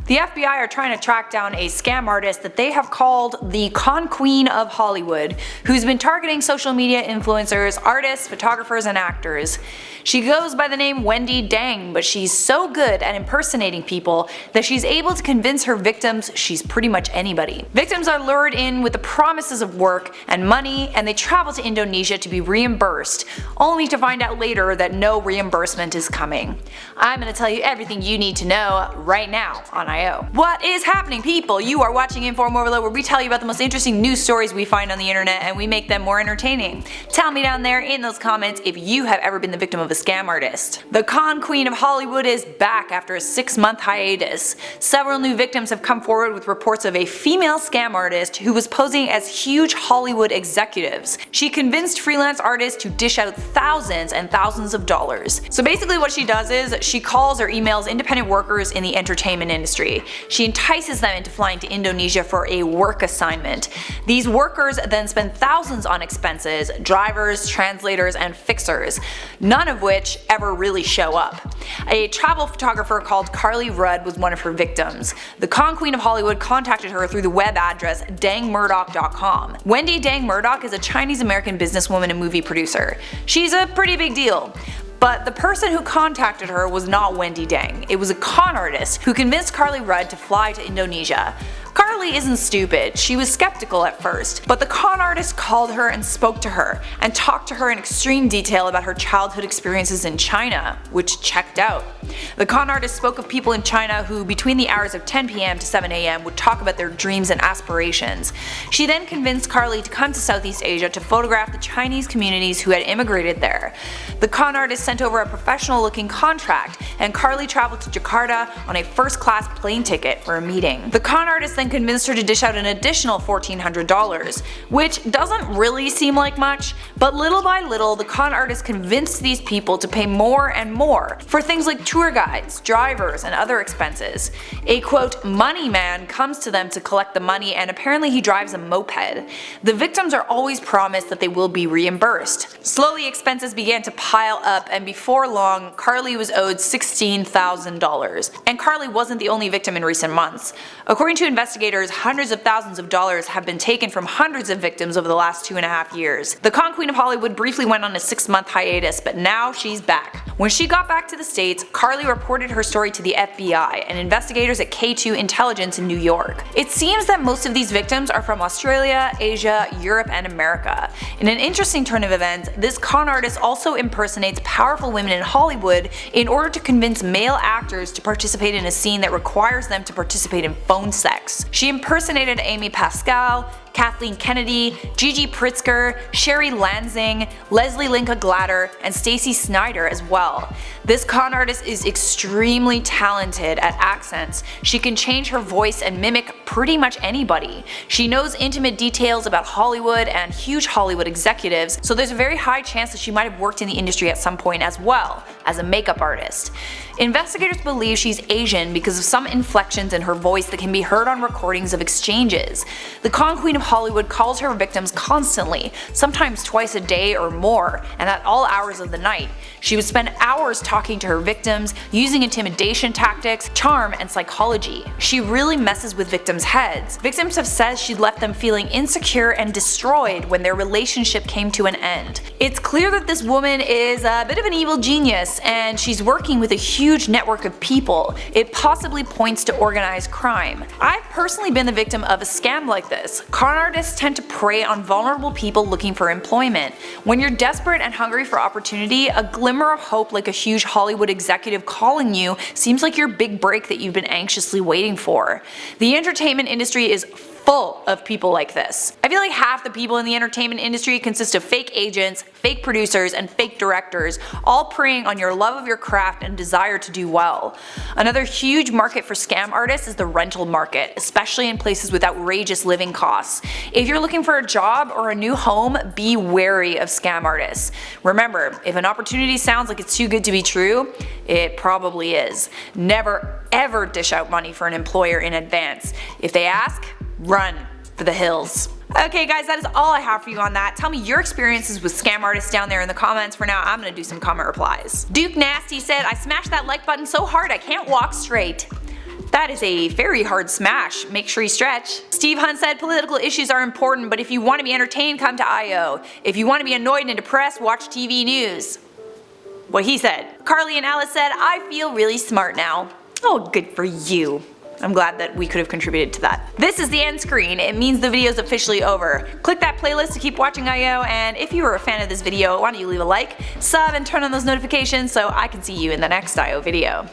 The FBI are trying to track down a scam artist that they have called the Con Queen of Hollywood, who's been targeting social media influencers, artists, photographers, and actors. She goes by the name Wendy Dang, but she's so good at impersonating people that she's able to convince her victims she's pretty much anybody. Victims are lured in with the promises of work and money, and they travel to Indonesia to be reimbursed, only to find out later that no reimbursement is coming. I'm gonna tell you everything you need to know right now on IO. What is happening, people? You are watching InformOverload, where we tell you about the most interesting news stories we find on the internet and we make them more entertaining. Tell me down there in those comments if you have ever been the victim of a scam artist. The Con Queen of Hollywood is back after a 6-month hiatus. Several new victims have come forward with reports of a female scam artist who was posing as huge Hollywood executives. She convinced freelance artists to dish out thousands and thousands of dollars. So basically what she does is she calls or emails independent workers in the entertainment industry. She entices them into flying to Indonesia for a work assignment. These workers then spend thousands on expenses, drivers, translators, and fixers, none of which ever really show up. A travel photographer called Carly Rudd was one of her victims. The Con Queen of Hollywood contacted her through the web address dangmurdoch.com. Wendy Dang Murdoch is a Chinese-American businesswoman and movie producer. She's a pretty big deal. But the person who contacted her was not Wendy Dang. It was a con artist who convinced Carly Rudd to fly to Indonesia. Carly isn't stupid, she was skeptical at first, but the con artist called her and spoke to her, and talked to her in extreme detail about her childhood experiences in China, which checked out. The con artist spoke of people in China who, between the hours of 10 PM to 7 AM, would talk about their dreams and aspirations. She then convinced Carly to come to Southeast Asia to photograph the Chinese communities who had immigrated there. The con artist sent over a professional-looking contract, and Carly traveled to Jakarta on a first-class plane ticket for a meeting. The con artist then convinced her to dish out an additional $1,400, which doesn't really seem like much, but little by little the con artist convinced these people to pay more and more for things like tour guides, drivers, and other expenses. A quote, money man comes to them to collect the money, and apparently he drives a moped. The victims are always promised that they will be reimbursed. Slowly expenses began to pile up, and before long Carly was owed $16,000. And Carly wasn't the only victim in recent months. According to investigators, hundreds of thousands of dollars have been taken from hundreds of victims over the last 2.5 years. The Con Queen of Hollywood briefly went on a 6-month hiatus, but now she's back. When she got back to the States, Carly reported her story to the FBI and investigators at K2 Intelligence in New York. It seems that most of these victims are from Australia, Asia, Europe, and America. In an interesting turn of events, this con artist also impersonates powerful women in Hollywood in order to convince male actors to participate in a scene that requires them to participate in phone sex. She impersonated Amy Pascal, Kathleen Kennedy, Gigi Pritzker, Sherry Lansing, Leslie Linka Glatter, and Stacey Snider as well. This con artist is extremely talented at accents. She can change her voice and mimic pretty much anybody. She knows intimate details about Hollywood and huge Hollywood executives, so there's a very high chance that she might have worked in the industry at some point as well, as a makeup artist. Investigators believe she's Asian because of some inflections in her voice that can be heard on recordings of exchanges. The Con Queen of Hollywood calls her victims constantly, sometimes twice a day or more, and at all hours of the night. She would spend hours talking to her victims, using intimidation tactics, charm, and psychology. She really messes with victims' heads. Victims have said she left them feeling insecure and destroyed when their relationship came to an end. It's clear that this woman is a bit of an evil genius, and she's working with a huge network of people. It possibly points to organized crime. I've personally been the victim of a scam like this. Con artists tend to prey on vulnerable people looking for employment. When you're desperate and hungry for opportunity, a glimmer of hope like a huge Hollywood executive calling you seems like your big break that you've been anxiously waiting for. The entertainment industry is full of people like this. I feel like half the people in the entertainment industry consist of fake agents, fake producers, and fake directors, all preying on your love of your craft and desire to do well. Another huge market for scam artists is the rental market, especially in places with outrageous living costs. If you're looking for a job or a new home, be wary of scam artists. Remember, if an opportunity sounds like it's too good to be true, it probably is. Never ever dish out money for an employer in advance. If they ask, run for the hills. Okay guys, that is all I have for you on that. Tell me your experiences with scam artists down there in the comments. For now, I'm gonna do some comment replies. Duke Nasty said, I smashed that like button so hard I can't walk straight. That is a very hard smash. Make sure you stretch. Steve Hunt said political issues are important, but if you want to be entertained, come to I.O. If you want to be annoyed and depressed, watch TV news. What he said. Carly and Alice said, I feel really smart now. Oh, good for you. I'm glad that we could have contributed to that. This is the end screen. It means the video is officially over. Click that playlist to keep watching I.O. and if you are a fan of this video, why don't you leave a like, sub, and turn on those notifications so I can see you in the next I.O. video.